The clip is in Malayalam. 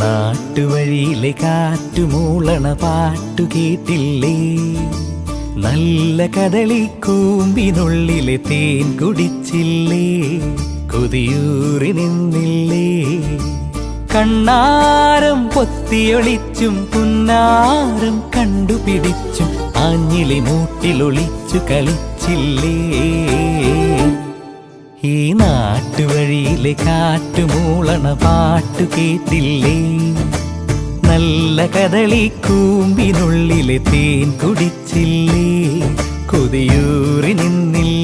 നാട്ടുവഴിയിലെ കാറ്റുമൂളണ പാട്ടു കേട്ടില്ലേ? നല്ല കദളിക്കൂമ്പിനുള്ളിലെ തേൻ കുടിച്ചില്ലേ? കൊതിയൂറി നിന്നില്ലേ? കണ്ണാരം പൊത്തിയൊളിച്ചും പുന്നാരം കണ്ടുപിടിച്ചും ആഞ്ഞിലി മൂട്ടിലൊളിച്ചു കളിച്ചില്ലേ? ഈ നാട്ടുവഴിയിലെ കാറ്റുമൂളണ പാട്ടു കേട്ടില്ലേ? നല്ല കദളിക്കൂമ്പിനുള്ളിലെ തേൻ കുടിച്ചില്ലേ? കൊതിയൂറി നിന്നില്ലേ?